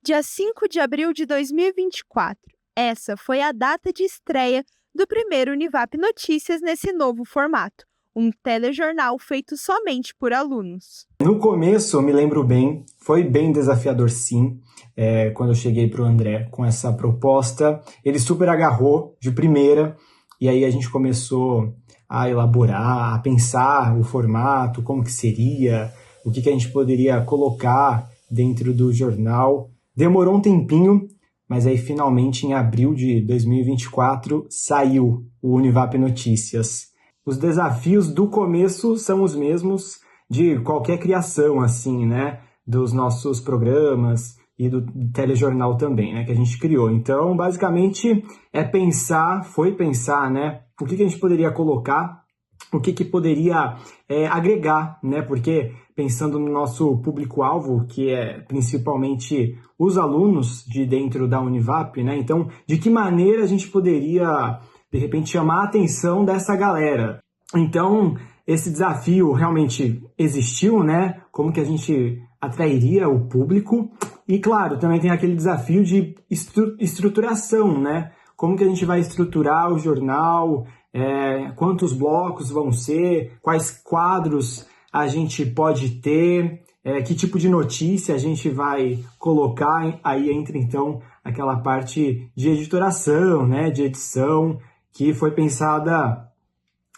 Dia 5 de abril de 2024. Essa foi a data de estreia do primeiro Univap Notícias nesse novo formato, um telejornal feito somente por alunos. No começo, eu me lembro bem, foi bem desafiador sim, quando eu cheguei para o André com essa proposta. Ele super agarrou de primeira, e aí a gente começou a elaborar, a pensar o formato, como que seria, o que a gente poderia colocar dentro do jornal. Demorou um tempinho, mas aí finalmente em abril de 2024 saiu o Univap Notícias. Os desafios do começo são os mesmos de qualquer criação, assim, né? Dos nossos programas e do telejornal também, né? Que a gente criou. Então, basicamente, foi pensar, né? O que a gente poderia colocar, o que poderia agregar, né? Porque pensando no nosso público-alvo, que é principalmente os alunos de dentro da Univap, né? Então, de que maneira a gente poderia, de repente, chamar a atenção dessa galera? Então, esse desafio realmente existiu, né? Como que a gente atrairia o público? E, claro, também tem aquele desafio de estruturação, né? Como que a gente vai estruturar o jornal? Quantos blocos vão ser? Quais quadros a gente pode ter? Que tipo de notícia a gente vai colocar? Aí entra, então, aquela parte de editoração, né? De edição, que foi pensada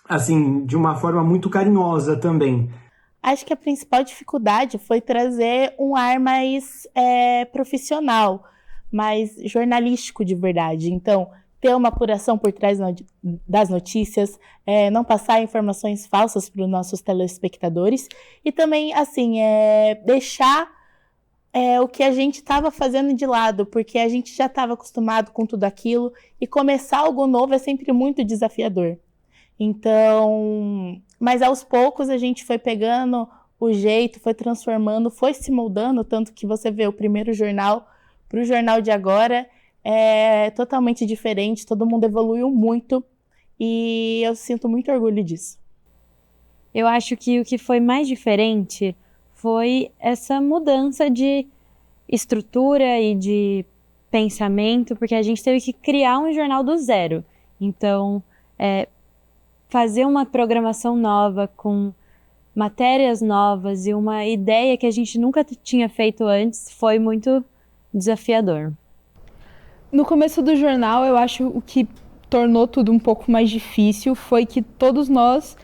assim, de uma forma muito carinhosa também. Acho que a principal dificuldade foi trazer um ar mais profissional, mais jornalístico de verdade. Então, ter uma apuração por trás das notícias, não passar informações falsas para os nossos telespectadores e também, assim, deixar o que a gente estava fazendo de lado, porque a gente já estava acostumado com tudo aquilo e começar algo novo é sempre muito desafiador. Então, mas aos poucos a gente foi pegando o jeito, foi transformando, foi se moldando, tanto que você vê o primeiro jornal para o jornal de agora é totalmente diferente, todo mundo evoluiu muito e eu sinto muito orgulho disso. Eu acho que o que foi mais diferente foi essa mudança de estrutura e de pensamento, porque a gente teve que criar um jornal do zero. Então, fazer uma programação nova, com matérias novas e uma ideia que a gente nunca tinha feito antes, foi muito desafiador. No começo do jornal, eu acho o que tornou tudo um pouco mais difícil foi que todos nós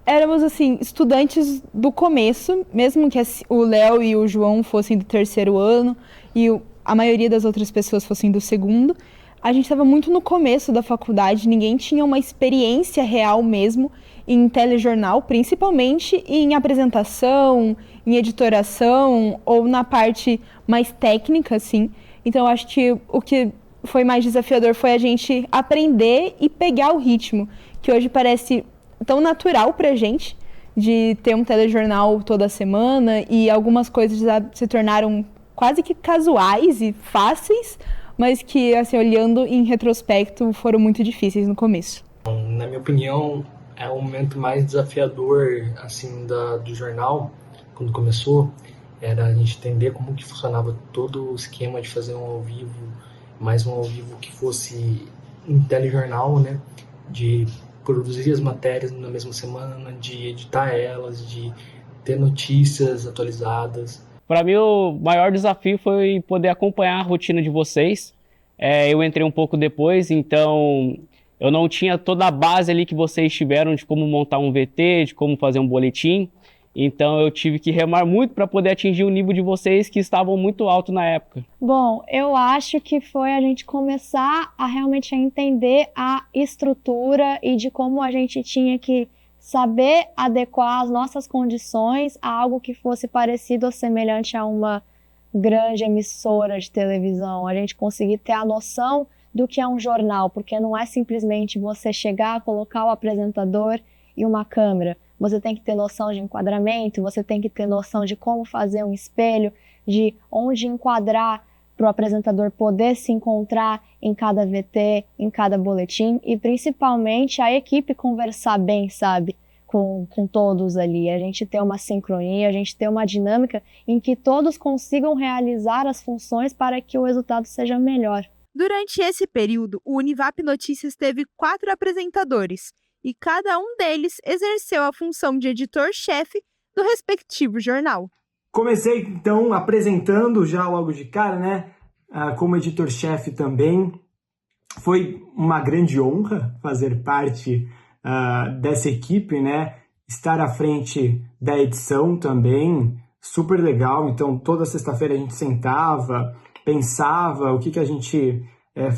éramos, assim, estudantes do começo, mesmo que o Léo e o João fossem do terceiro ano e a maioria das outras pessoas fossem do segundo. A gente estava muito no começo da faculdade, ninguém tinha uma experiência real mesmo em telejornal, principalmente em apresentação, em editoração ou na parte mais técnica, assim. Então, acho que o que foi mais desafiador foi a gente aprender e pegar o ritmo, que hoje parece tão natural pra gente, de ter um telejornal toda semana e algumas coisas já se tornaram quase que casuais e fáceis, mas que, assim, olhando em retrospecto, foram muito difíceis no começo. Na minha opinião, é o momento mais desafiador, assim, do jornal, quando começou, era a gente entender como que funcionava todo o esquema de fazer um ao vivo, mais um ao vivo que fosse um telejornal, né, de produzir as matérias na mesma semana, de editar elas, de ter notícias atualizadas. Para mim, o maior desafio foi poder acompanhar a rotina de vocês. Eu entrei um pouco depois, então eu não tinha toda a base ali que vocês tiveram de como montar um VT, de como fazer um boletim. Então eu tive que remar muito para poder atingir o nível de vocês que estavam muito alto na época. Bom, eu acho que foi a gente começar a realmente entender a estrutura e de como a gente tinha que saber adequar as nossas condições a algo que fosse parecido ou semelhante a uma grande emissora de televisão. A gente conseguir ter a noção do que é um jornal, porque não é simplesmente você chegar, colocar o apresentador e uma câmera. Você tem que ter noção de enquadramento, você tem que ter noção de como fazer um espelho, de onde enquadrar para o apresentador poder se encontrar em cada VT, em cada boletim e principalmente a equipe conversar bem, sabe? com todos ali, a gente ter uma sincronia, a gente ter uma dinâmica em que todos consigam realizar as funções para que o resultado seja melhor. Durante esse período, o Univap Notícias teve 4 apresentadores e cada um deles exerceu a função de editor-chefe do respectivo jornal. Comecei, então, apresentando já logo de cara, né? Como editor-chefe também. Foi uma grande honra fazer parte dessa equipe, né? Estar à frente da edição também, super legal. Então, toda sexta-feira a gente sentava, pensava o que a gente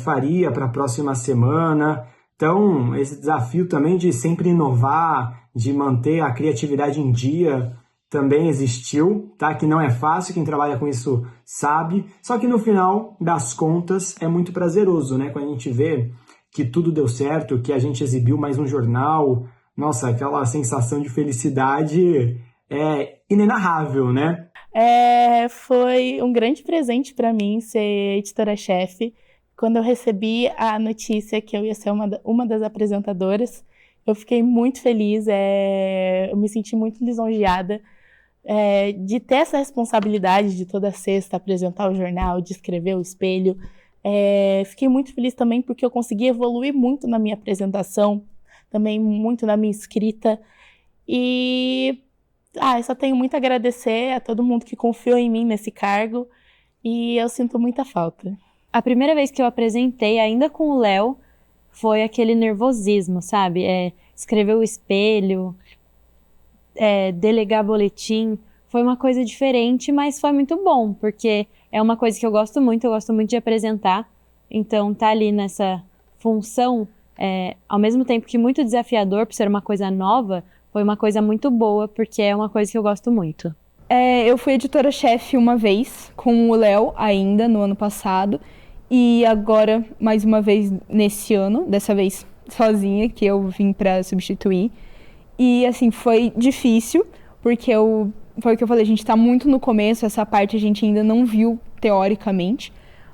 faria para a próxima semana. Então, esse desafio também de sempre inovar, de manter a criatividade em dia, também existiu, tá? Que não é fácil, quem trabalha com isso sabe. Só que no final das contas é muito prazeroso, né? Quando a gente vê que tudo deu certo, que a gente exibiu mais um jornal, nossa, aquela sensação de felicidade é inenarrável, né? Foi um grande presente para mim ser editora-chefe. Quando eu recebi a notícia que eu ia ser uma das apresentadoras, eu fiquei muito feliz, eu me senti muito lisonjeada de ter essa responsabilidade de toda sexta apresentar o jornal, de escrever o espelho. Fiquei muito feliz também porque eu consegui evoluir muito na minha apresentação, também muito na minha escrita. E eu só tenho muito a agradecer a todo mundo que confiou em mim nesse cargo e eu sinto muita falta. A primeira vez que eu apresentei, ainda com o Léo, foi aquele nervosismo, sabe? Escrever o espelho, delegar boletim. Foi uma coisa diferente, mas foi muito bom, porque é uma coisa que eu gosto muito de apresentar. Então, tá ali nessa função, ao mesmo tempo que muito desafiador, por ser uma coisa nova, foi uma coisa muito boa, porque é uma coisa que eu gosto muito. Eu fui editora-chefe uma vez, com o Léo ainda, no ano passado, e agora, mais uma vez, nesse ano, dessa vez sozinha, que eu vim para substituir. E, assim, foi difícil, porque foi o que eu falei, a gente está muito no começo, essa parte a gente ainda não viu teoricamente,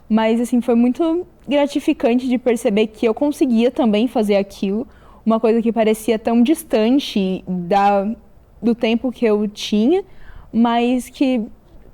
mas, assim, foi muito gratificante de perceber que eu conseguia também fazer aquilo, uma coisa que parecia tão distante do tempo que eu tinha, mas que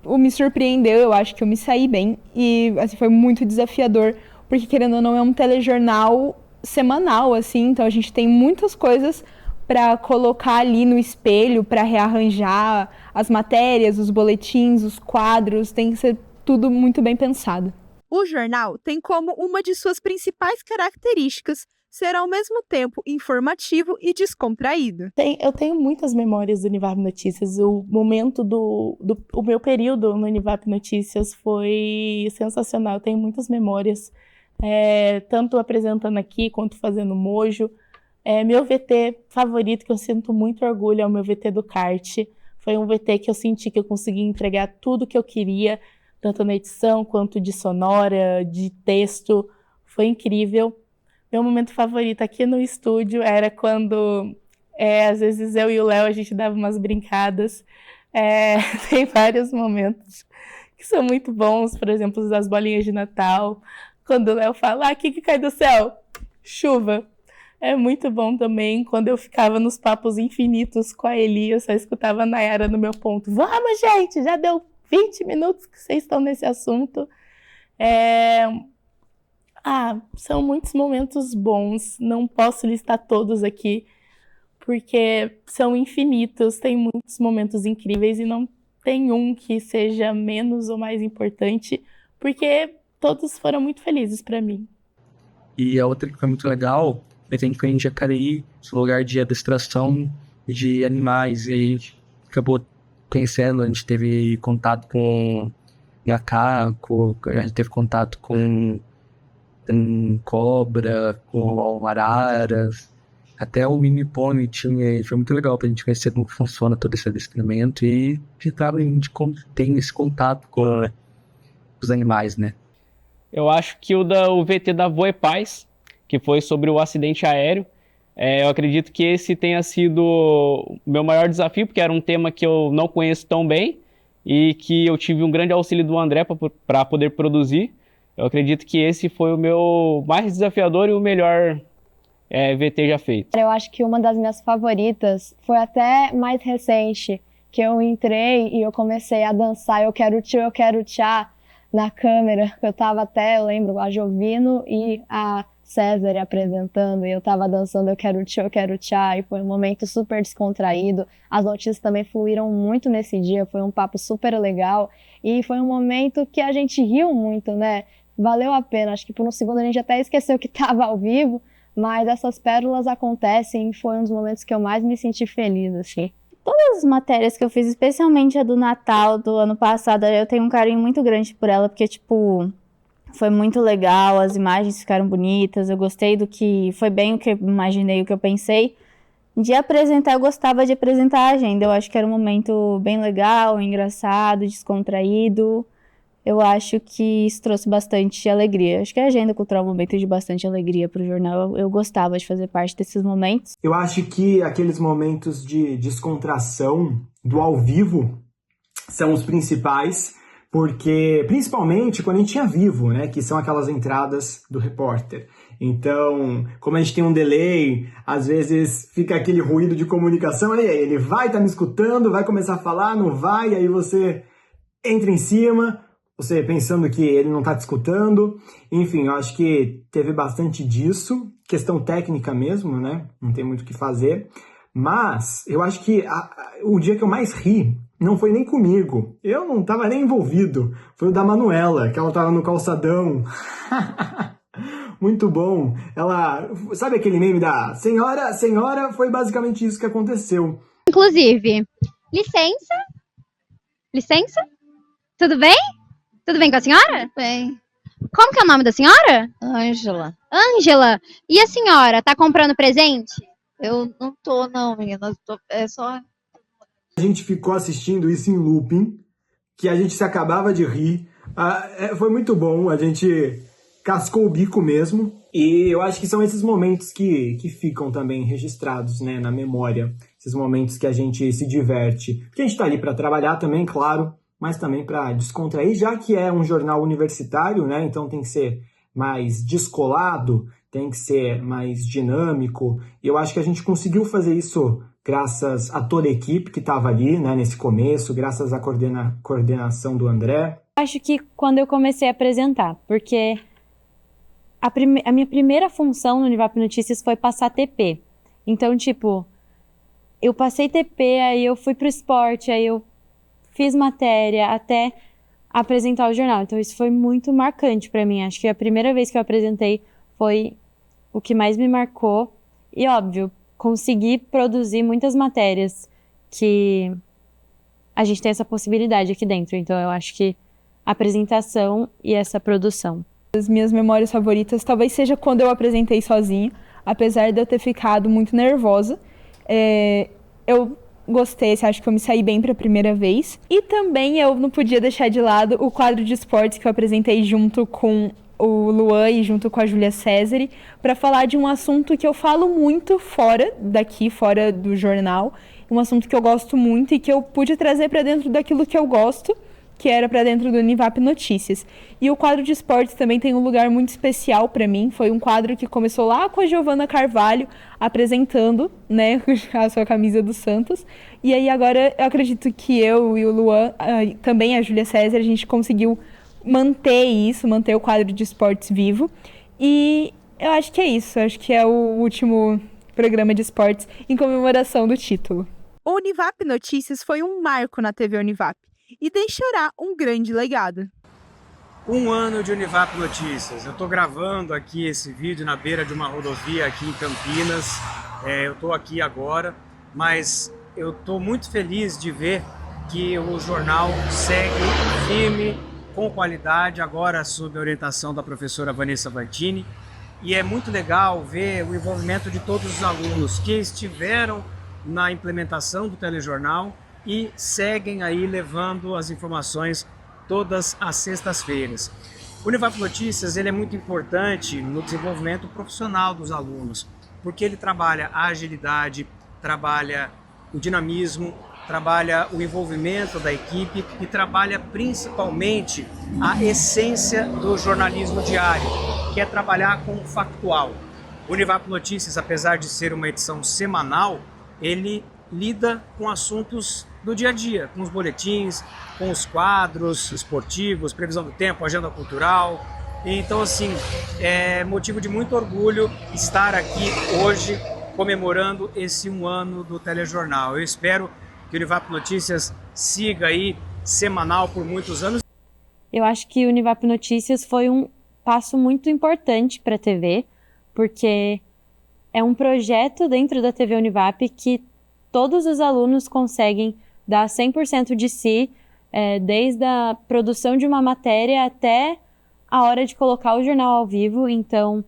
me surpreendeu, eu acho que eu me saí bem e assim, foi muito desafiador, porque querendo ou não é um telejornal semanal, assim, então a gente tem muitas coisas para colocar ali no espelho, para rearranjar as matérias, os boletins, os quadros, tem que ser tudo muito bem pensado. O jornal tem como uma de suas principais características ser ao mesmo tempo informativo e descontraído. Eu tenho muitas memórias do Univap Notícias. O momento o meu período no Univap Notícias foi sensacional. Eu tenho muitas memórias, tanto apresentando aqui quanto fazendo mojo. Meu VT favorito, que eu sinto muito orgulho, é o meu VT do kart. Foi um VT que eu senti que eu consegui entregar tudo que eu queria, tanto na edição quanto de sonora, de texto. Foi incrível. Meu momento favorito aqui no estúdio era quando, às vezes, eu e o Léo, a gente dava umas brincadas. Tem vários momentos que são muito bons, por exemplo, os das bolinhas de Natal. Quando o Léo fala, o que cai do céu? Chuva. É muito bom também quando eu ficava nos papos infinitos com a Eli, eu só escutava a Nayara no meu ponto. Vamos, gente, já deu 20 minutos que vocês estão nesse assunto. São muitos momentos bons, não posso listar todos aqui, porque são infinitos, tem muitos momentos incríveis e não tem um que seja menos ou mais importante, porque todos foram muito felizes para mim. E a outra que foi muito legal, a gente foi em Jacareí, lugar de adestração de animais, e a gente acabou conhecendo, a gente teve contato com macaco, a gente teve contato com cobra, com araras, até o mini pônei tinha. Foi muito legal pra gente conhecer como funciona todo esse adestramento e de como tem esse contato com os animais, né? Eu acho que o VT da Voe Paz, que foi sobre o acidente aéreo, eu acredito que esse tenha sido o meu maior desafio, porque era um tema que eu não conheço tão bem e que eu tive um grande auxílio do André para poder produzir. Eu acredito que esse foi o meu mais desafiador e o melhor VT já feito. Eu acho que uma das minhas favoritas foi até mais recente, que eu entrei e eu comecei a dançar eu quero tchá na câmera, eu tava até, eu lembro, a Jovino e a César apresentando, e eu tava dançando eu quero tchá, e foi um momento super descontraído, as notícias também fluíram muito nesse dia, foi um papo super legal, e foi um momento que a gente riu muito, né, valeu a pena, acho que por um segundo a gente até esqueceu que tava ao vivo, mas essas pérolas acontecem, e foi um dos momentos que eu mais me senti feliz, assim. Todas as matérias que eu fiz, especialmente a do Natal do ano passado, eu tenho um carinho muito grande por ela, porque, tipo, foi muito legal, as imagens ficaram bonitas, eu gostei do que... Foi bem o que eu imaginei, o que eu pensei. De apresentar, eu gostava de apresentar a agenda, eu acho que era um momento bem legal, engraçado, descontraído. Eu acho que isso trouxe bastante alegria. Acho que a agenda cultural é um momento de bastante alegria para o jornal. Eu gostava de fazer parte desses momentos. Eu acho que aqueles momentos de descontração do ao vivo são os principais, porque principalmente quando a gente tinha vivo, né, que são aquelas entradas do repórter. Então, como a gente tem um delay, às vezes fica aquele ruído de comunicação, ele vai estar me escutando, vai começar a falar, não vai, aí você entra em cima, você pensando que ele não está te escutando. Enfim, eu acho que teve bastante disso, questão técnica mesmo, né? Não tem muito o que fazer. Mas eu acho que o dia que eu mais ri não foi nem comigo. Eu não estava nem envolvido. Foi o da Manuela, que ela estava no calçadão. Muito bom. Ela, sabe aquele meme da senhora, foi basicamente isso que aconteceu. Inclusive, licença, tudo bem? Tudo bem com a senhora? Bem. Como que é o nome da senhora? Ângela. Ângela. E a senhora, tá comprando presente? Eu não tô, não, menina. É só... A gente ficou assistindo isso em looping, que a gente se acabava de rir. Foi muito bom, a gente cascou o bico mesmo. E eu acho que são esses momentos que ficam também registrados, né, na memória. Esses momentos que a gente se diverte. Porque a gente tá ali para trabalhar também, claro, mas também para descontrair, já que é um jornal universitário, né? Então tem que ser mais descolado, tem que ser mais dinâmico. E eu acho que a gente conseguiu fazer isso graças a toda a equipe que estava ali, né, nesse começo, graças à coordenação do André. Acho que quando eu comecei a apresentar, porque a minha primeira função no Univap Notícias foi passar TP. Então, tipo, eu passei TP, aí eu fui pro esporte, aí eu fiz matéria até apresentar o jornal. Então isso foi muito marcante para mim. Acho que a primeira vez que eu apresentei foi o que mais me marcou. E óbvio, consegui produzir muitas matérias que a gente tem essa possibilidade aqui dentro. Então eu acho que a apresentação e essa produção. As minhas memórias favoritas talvez seja quando eu apresentei sozinho, apesar de eu ter ficado muito nervosa. Eu gostei, acho que eu me saí bem para a primeira vez. E também eu não podia deixar de lado o quadro de esportes que eu apresentei junto com o Luan e junto com a Júlia César, para falar de um assunto que eu falo muito fora do jornal, um assunto que eu gosto muito e que eu pude trazer para dentro daquilo que eu gosto, que era para dentro do Univap Notícias. E o quadro de esportes também tem um lugar muito especial para mim. Foi um quadro que começou lá com a Giovana Carvalho apresentando, né, a sua camisa do Santos. E aí agora eu acredito que eu e o Luan, também a Júlia César, a gente conseguiu manter o quadro de esportes vivo. E eu acho que é isso. Acho que é o último programa de esportes em comemoração do título. O Univap Notícias foi um marco na TV Univap e deixará um grande legado. 1 ano de Univap Notícias. Eu estou gravando aqui esse vídeo na beira de uma rodovia aqui em Campinas. Eu estou aqui agora, mas eu estou muito feliz de ver que o jornal segue firme, com qualidade, agora sob a orientação da professora Vanessa Vantini. E é muito legal ver o envolvimento de todos os alunos que estiveram na implementação do telejornal e seguem aí levando as informações todas as sextas-feiras. O Univap Notícias ele é muito importante no desenvolvimento profissional dos alunos, porque ele trabalha a agilidade, trabalha o dinamismo, trabalha o envolvimento da equipe e trabalha principalmente a essência do jornalismo diário, que é trabalhar com o factual. O Univap Notícias, apesar de ser uma edição semanal, ele lida com assuntos do dia a dia, com os boletins, com os quadros esportivos, previsão do tempo, agenda cultural. Então, assim, é motivo de muito orgulho estar aqui hoje comemorando esse 1 ano do telejornal. Eu espero que o Univap Notícias siga aí semanal por muitos anos. Eu acho que o Univap Notícias foi um passo muito importante para a TV, porque é um projeto dentro da TV Univap que todos os alunos conseguem dar 100% de si, desde a produção de uma matéria até a hora de colocar o jornal ao vivo. Então,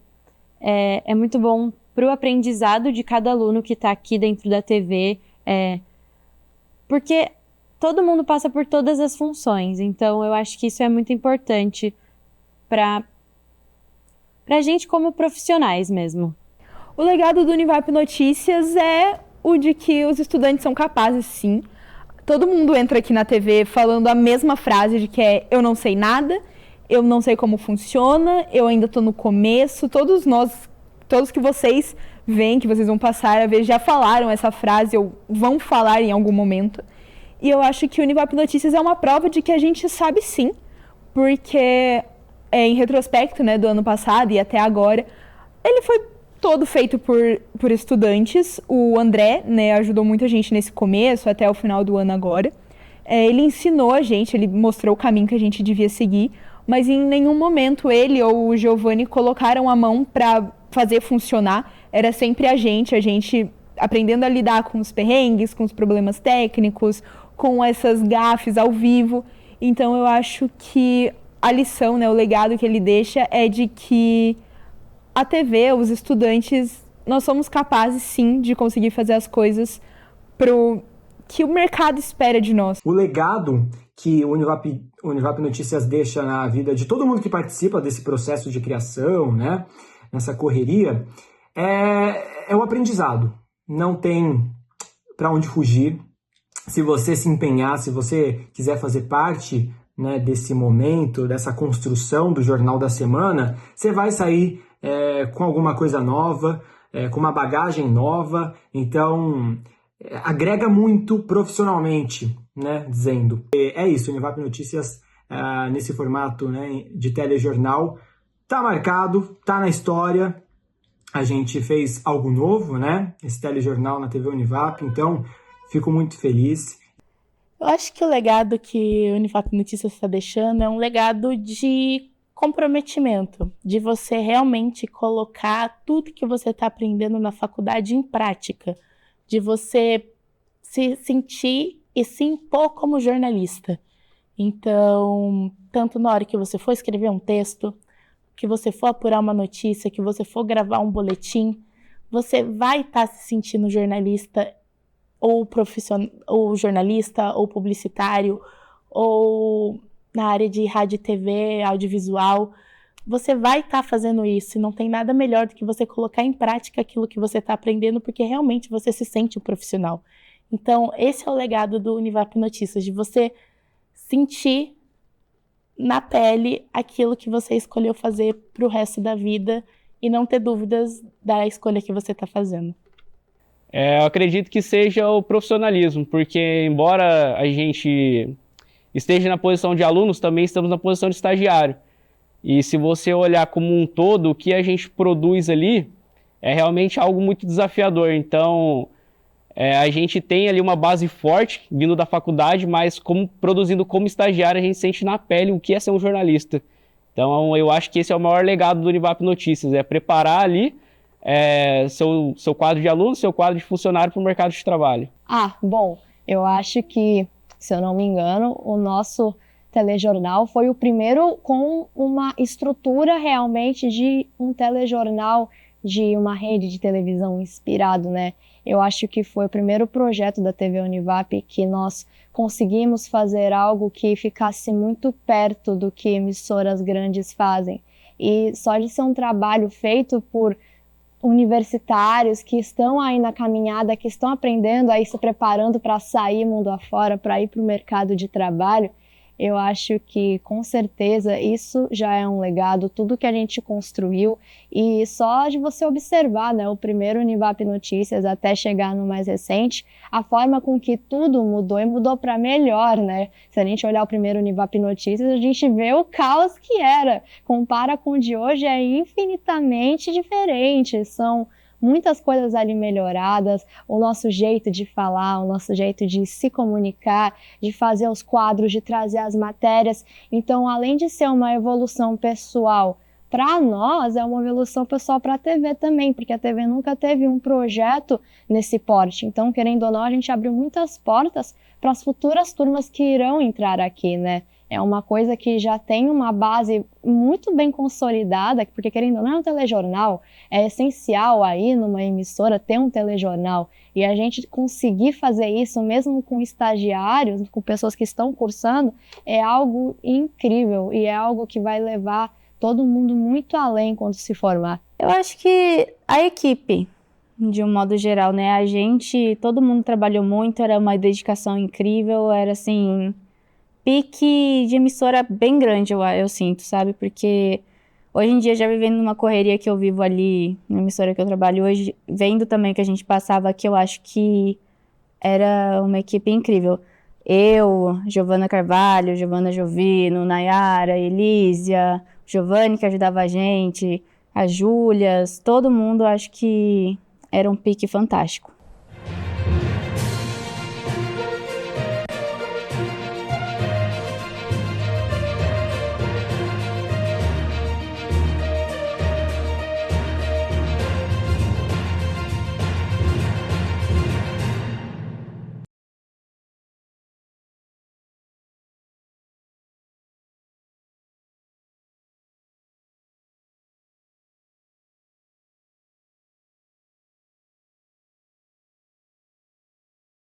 é muito bom para o aprendizado de cada aluno que está aqui dentro da TV, porque todo mundo passa por todas as funções. Então, eu acho que isso é muito importante para a gente como profissionais mesmo. O legado do Univap Notícias é o de que os estudantes são capazes, sim. Todo mundo entra aqui na TV falando a mesma frase de que eu não sei nada, eu não sei como funciona, eu ainda estou no começo. Todos que vocês veem, que vocês vão passar a ver, já falaram essa frase ou vão falar em algum momento. E eu acho que o Univap Notícias é uma prova de que a gente sabe sim, porque em retrospecto, né, do ano passado e até agora, ele foi todo feito por estudantes. O André, né, ajudou muita gente nesse começo, até o final do ano agora. Ele ensinou a gente, ele mostrou o caminho que a gente devia seguir, mas em nenhum momento ele ou o Giovanni colocaram a mão para fazer funcionar. Era sempre a gente aprendendo a lidar com os perrengues, com os problemas técnicos, com essas gafes ao vivo. Então eu acho que a lição, né, o legado que ele deixa é de que a TV, os estudantes, nós somos capazes sim de conseguir fazer as coisas que o mercado espera de nós. O legado que o Univap Notícias deixa na vida de todo mundo que participa desse processo de criação, né, nessa correria, é o aprendizado. Não tem para onde fugir. Se você se empenhar, se você quiser fazer parte, né, desse momento, dessa construção do Jornal da Semana, você vai sair com alguma coisa nova, com uma bagagem nova. Então, agrega muito profissionalmente, né, dizendo. É isso, o Univap Notícias, nesse formato, né, de telejornal, tá marcado, tá na história. A gente fez algo novo, né, esse telejornal na TV Univap, então fico muito feliz. Eu acho que o legado que o Univap Notícias está deixando é um legado de comprometimento, de você realmente colocar tudo que você está aprendendo na faculdade em prática, de você se sentir e se impor como jornalista. Então, tanto na hora que você for escrever um texto, que você for apurar uma notícia, que você for gravar um boletim, você vai estar se sentindo jornalista ou ou jornalista, ou publicitário, ou na área de rádio e TV, audiovisual. Você vai estar fazendo isso, e não tem nada melhor do que você colocar em prática aquilo que você está aprendendo, porque realmente você se sente um profissional. Então, esse é o legado do Univap Notícias, de você sentir na pele aquilo que você escolheu fazer para o resto da vida e não ter dúvidas da escolha que você está fazendo. Eu acredito que seja o profissionalismo, porque embora a gente esteja na posição de alunos, também estamos na posição de estagiário. E se você olhar como um todo, o que a gente produz ali é realmente algo muito desafiador. Então, a gente tem ali uma base forte vindo da faculdade, mas produzindo como estagiário, a gente sente na pele o que é ser um jornalista. Então, eu acho que esse é o maior legado do Univap Notícias, é preparar ali seu quadro de aluno, seu quadro de funcionário para o mercado de trabalho. Bom, eu acho que, se eu não me engano, o nosso telejornal foi o primeiro com uma estrutura realmente de um telejornal de uma rede de televisão inspirado, né? Eu acho que foi o primeiro projeto da TV Univap que nós conseguimos fazer algo que ficasse muito perto do que emissoras grandes fazem. E só de ser um trabalho feito por universitários que estão aí na caminhada, que estão aprendendo, aí se preparando para sair mundo afora, para ir para o mercado de trabalho, Eu acho que, com certeza, isso já é um legado, tudo que a gente construiu. E só de você observar, né, o primeiro Univap Notícias até chegar no mais recente, a forma com que tudo mudou e mudou para melhor, né? Se a gente olhar o primeiro Univap Notícias, a gente vê o caos que era. Compara com o de hoje, é infinitamente diferente. São muitas coisas ali melhoradas, o nosso jeito de falar, o nosso jeito de se comunicar, de fazer os quadros, de trazer as matérias. Então, além de ser uma evolução pessoal para nós, é uma evolução pessoal para a TV também, porque a TV nunca teve um projeto nesse porte. Então, querendo ou não, a gente abriu muitas portas para as futuras turmas que irão entrar aqui, né? É uma coisa que já tem uma base muito bem consolidada, porque, querendo ou não, é um telejornal, é essencial aí numa emissora ter um telejornal. E a gente conseguir fazer isso, mesmo com estagiários, com pessoas que estão cursando, é algo incrível e é algo que vai levar todo mundo muito além quando se formar. Eu acho que a equipe, de um modo geral, né? A gente, todo mundo trabalhou muito, era uma dedicação incrível, era assim, pique de emissora bem grande, eu sinto, sabe? Porque hoje em dia, já vivendo numa correria que eu vivo ali, na emissora que eu trabalho hoje, vendo também que a gente passava aqui, eu acho que era uma equipe incrível. Eu, Giovana Carvalho, Giovana Jovino, Nayara, Elísia, Giovanni que ajudava a gente, a Júlias, todo mundo, acho que era um pique fantástico.